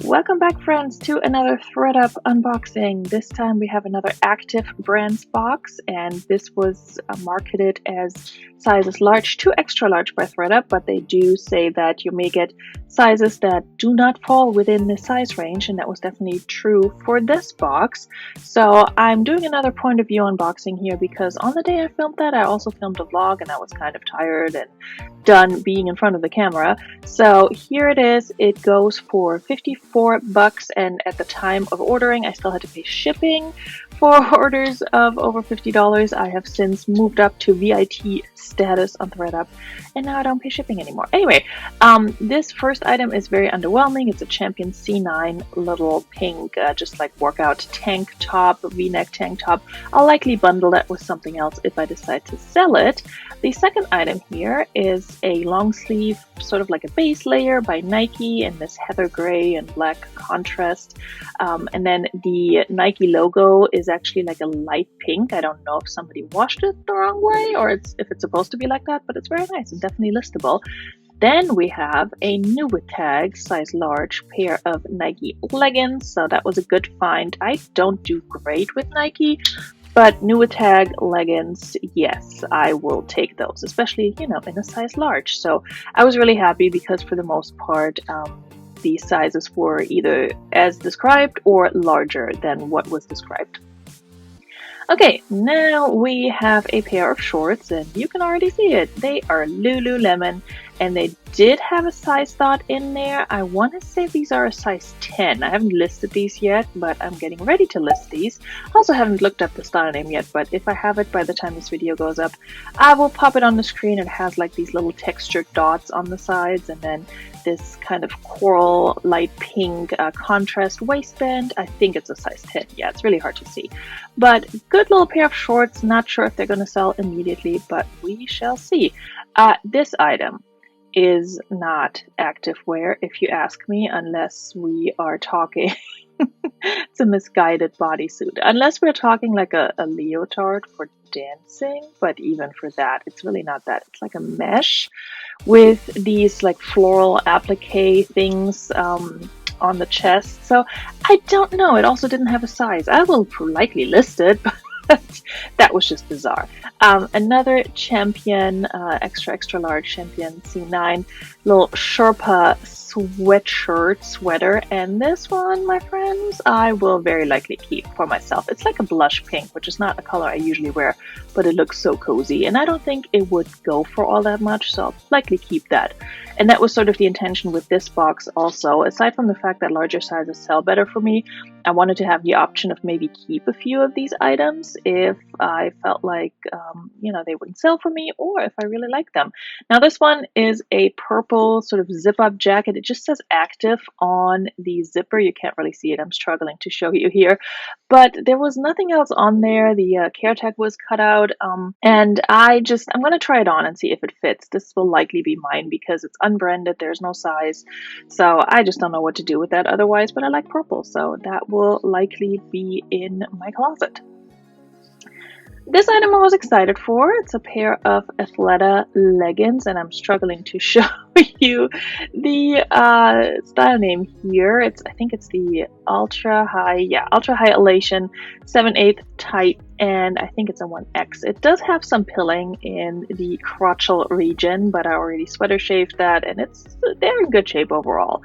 Welcome back, friends, to another THREDUP unboxing. This time we have another Active Brands box, and this was marketed as sizes large to extra large by THREDUP, but they do say that you may get sizes that do not fall within the size range, and that was definitely true for this box. So I'm doing another point of view unboxing here because on the day I filmed that, I also filmed a vlog, and I was kind of tired and done being in front of the camera. So here it is. It goes for 54 bucks, and at the time of ordering I still had to pay shipping for orders of over $50. I have since moved up to VIT status on THREDUP, and now I don't pay shipping anymore. Anyway, this first item is very underwhelming. It's a Champion C9 little pink just like workout tank top, v-neck tank top. I'll likely bundle that with something else if I decide to sell it. The second item here is a long sleeve, sort of like a base layer by Nike in this heather gray and black contrast. And then the Nike logo is actually like a light pink. I don't know if somebody washed it the wrong way or if it's supposed to be like that, but it's very nice and definitely listable. Then we have a Nuitag size large pair of Nike leggings. So that was a good find. I don't do great with Nike, but Nuitag leggings, yes, I will take those, especially, in a size large. So I was really happy because for the most part, these sizes were either as described or larger than what was described. Okay, now we have a pair of shorts, and you can already see it. They are Lululemon, and they did have a size dot in there. I want to say these are a size 10. I haven't listed these yet, but I'm getting ready to list these. I also haven't looked up the style name yet, but if I have it by the time this video goes up, I will pop it on the screen. It has like these little textured dots on the sides, and then this kind of coral light pink contrast waistband. I think it's a size 10. Yeah, it's really hard to see. But good little pair of shorts. Not sure if they're going to sell immediately, but we shall see. This item is not active wear, if you ask me, unless we are talking it's a misguided bodysuit, unless we're talking like a leotard for dancing. But even for that, it's really not that. It's like a mesh with these like floral applique things on the chest. So I don't know. It also didn't have a size. I will likely list it, but that was just bizarre. Another Champion extra large Champion C9 little Sherpa sweater, and this one, my friends, I will very likely keep for myself. It's like a blush pink, which is not a color I usually wear, but it looks so cozy, and I don't think it would go for all that much, so I'll likely keep that. And that was sort of the intention with this box also. Aside from the fact that larger sizes sell better for me, I wanted to have the option of maybe keep a few of these items if I felt like, they wouldn't sell for me, or if I really like them. Now this one is a purple sort of zip-up jacket. It just says active on the zipper. You can't really see it. I'm struggling to show you here. But there was nothing else on there. The care tag was cut out. And I'm going to try it on and see if it fits. This will likely be mine because it's unbranded. There's no size. So I just don't know what to do with that otherwise, but I like purple. So that will likely be in my closet. This item I was excited for. It's a pair of Athleta leggings, and I'm struggling to show you the style name here. I think it's the ultra high elation 7/8 tight, and I think it's a 1X. It does have some pilling in the crotchal region, but I already sweater shaved that, and they're in good shape overall.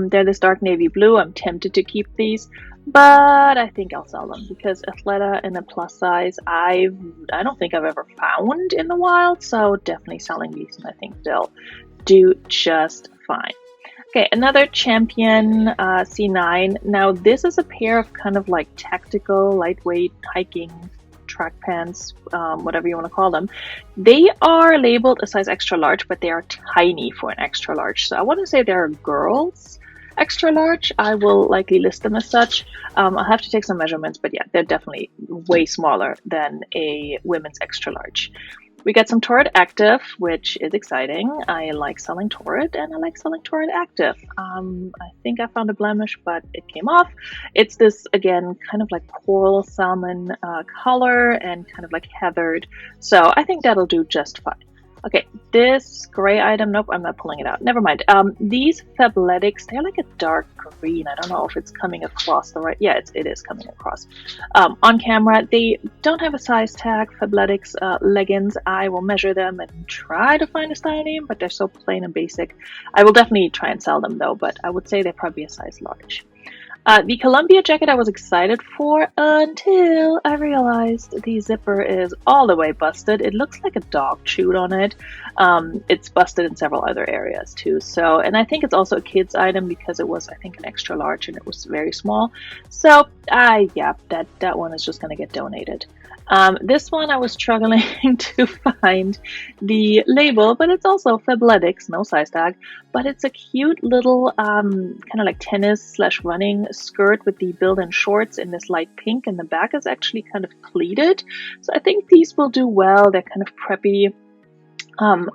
They're this dark navy blue. I'm tempted to keep these, but I think I'll sell them because Athleta in a plus size, I don't think I've ever found in the wild, so definitely selling these, and I think they'll do just fine. Okay, another Champion C9. Now this is a pair of kind of like tactical, lightweight hiking track pants, whatever you want to call them. They are labeled a size extra large, but they are tiny for an extra large. So I want to say they're girls extra large. I will likely list them as such. I'll have to take some measurements, but yeah, they're definitely way smaller than a women's extra large. We got some Torrid Active, which is exciting. I like selling Torrid, and I like selling Torrid Active. I think I found a blemish, but it came off. It's this, again, kind of like coral salmon color and kind of like heathered. So I think that'll do just fine. Okay, this gray item, nope, I'm not pulling it out. Never mind. These Fabletics, they're like a dark green. I don't know if it's coming across the right. Yeah, it is coming across. On camera, they don't have a size tag. Fabletics leggings. I will measure them and try to find a style name, but they're so plain and basic. I will definitely try and sell them though, but I would say they're probably a size large. The Columbia jacket I was excited for until I realized the zipper is all the way busted. It looks like a dog chewed on it. It's busted in several other areas too. So, and I think it's also a kid's item because it was, I think, an extra large and it was very small. So, yeah, that one is just going to get donated. This one I was struggling to find the label, but it's also Fabletics, no size tag, but it's a cute little kind of like tennis slash running skirt with the built-in shorts in this light pink, and the back is actually kind of pleated. So I think these will do well. They're kind of preppy.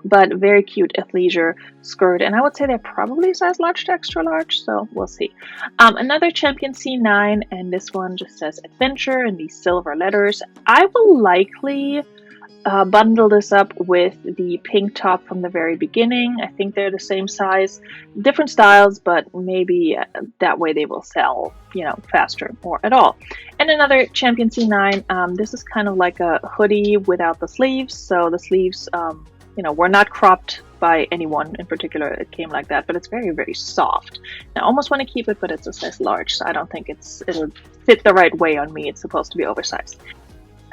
But very cute athleisure skirt, and I would say they're probably size large to extra large, so we'll see. Another Champion C9, and this one just says adventure in these silver letters. I will likely bundle this up with the pink top from the very beginning. I think they're the same size, different styles, but maybe that way they will sell, faster or at all. And another Champion C9, this is kind of like a hoodie without the sleeves, so the sleeves were not cropped by anyone in particular. It came like that, but it's very, very soft. I almost want to keep it, but it's a size large, so I don't think it'll fit the right way on me. It's supposed to be oversized.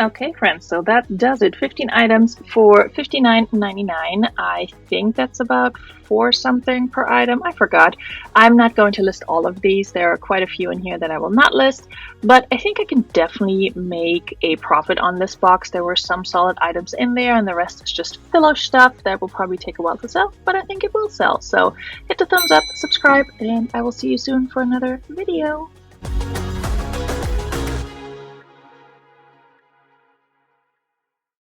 Okay, friends, so that does it. 15 items for $59.99. I think that's about 4 something per item. I forgot. I'm not going to list all of these. There are quite a few in here that I will not list, but I think I can definitely make a profit on this box. There were some solid items in there, and the rest is just filler stuff that will probably take a while to sell, but I think it will sell. So hit the thumbs up, subscribe, and I will see you soon for another video.